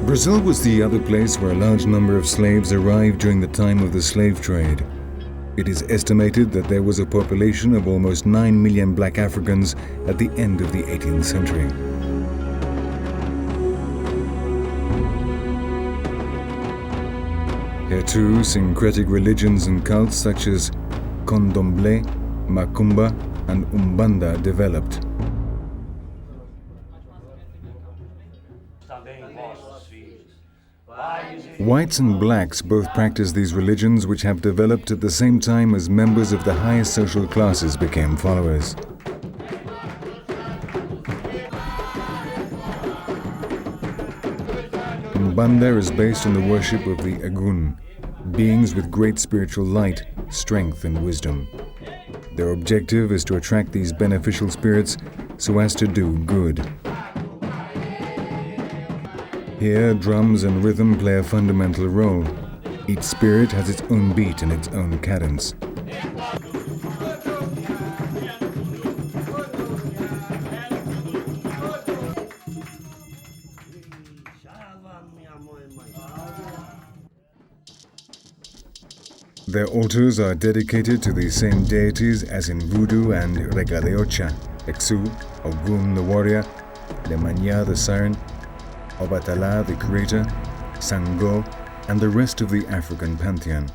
Brazil was the other place where a large number of slaves arrived during the time of the slave trade. It is estimated that there was a population of almost 9 million black Africans at the end of the 18th century. Here too, syncretic religions and cults such as Candomblé, Macumba, and Umbanda developed. Whites and blacks both practice these religions, which have developed at the same time as members of the highest social classes became followers. Umbanda is based on the worship of the EGUN, beings with great spiritual light, strength and wisdom. Their objective is to attract these beneficial spirits so as to do good. Here, drums and rhythm play a fundamental role. Each spirit has its own beat and its own cadence. Their altars are dedicated to the same deities as in Voodoo and Regaleocha, OGGUN the warrior, LEMANYA the siren, OBATALA the creator, XANGO, and the rest of the African pantheon.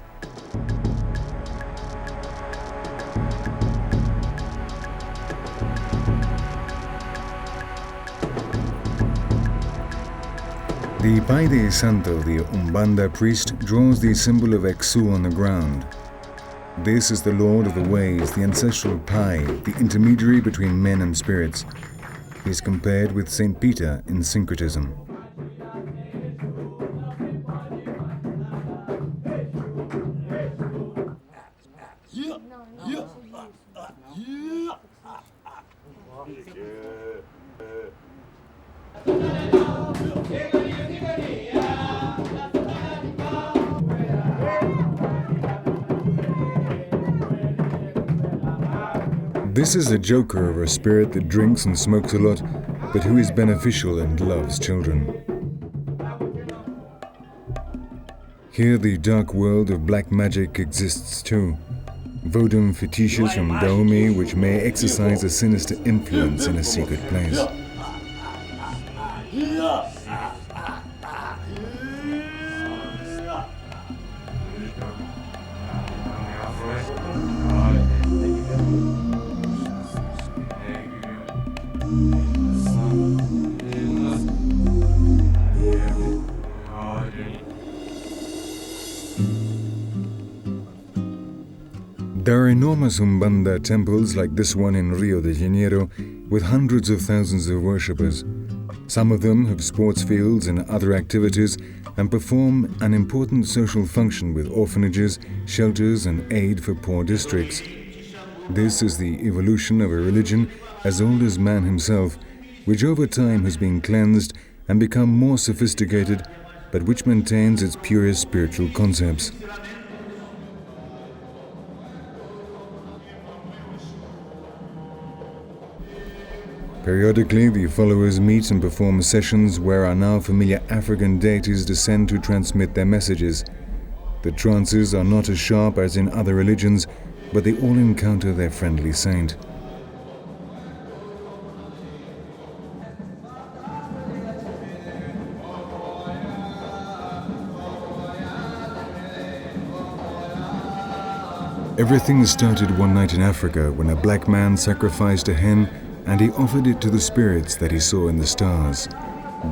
The Pai de Santo, the Umbanda priest, draws the symbol of XANGO on the ground. This is the Lord of the Ways, the ancestral Pai, the intermediary between men and spirits. He is compared with Saint Peter in syncretism. This is a joker of a spirit that drinks and smokes a lot, but who is beneficial and loves children. Here the dark world of black magic exists too. Vodum fetishes from Dahomey which may exercise a sinister influence in a secret place. There are enormous Umbanda temples like this one in Rio de Janeiro with hundreds of thousands of worshippers. Some of them have sports fields and other activities and perform an important social function with orphanages, shelters and aid for poor districts. This is the evolution of a religion as old as man himself, which over time has been cleansed and become more sophisticated, but which maintains its purest spiritual concepts. Periodically, the followers meet and perform sessions where our now familiar African deities descend to transmit their messages. The trances are not as sharp as in other religions, but they all encounter their friendly saint. Everything started one night in Africa when a black man sacrificed a hen and he offered it to the spirits that he saw in the stars,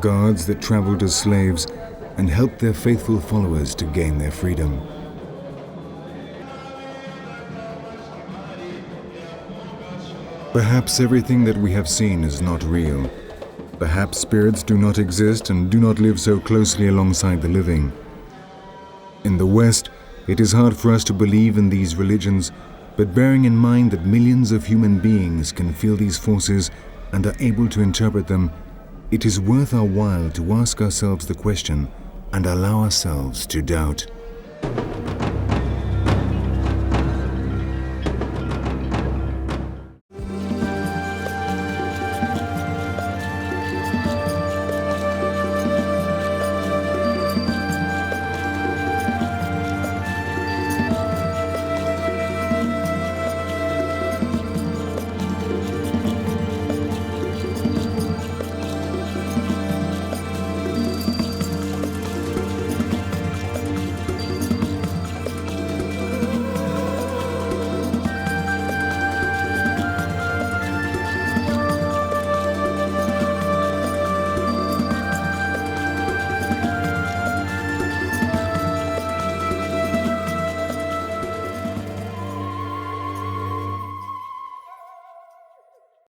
gods that traveled as slaves and helped their faithful followers to gain their freedom. Perhaps everything that we have seen is not real. Perhaps spirits do not exist and do not live so closely alongside the living. In the West, it is hard for us to believe in these religions, but bearing in mind that millions of human beings can feel these forces and are able to interpret them, it is worth our while to ask ourselves the question and allow ourselves to doubt.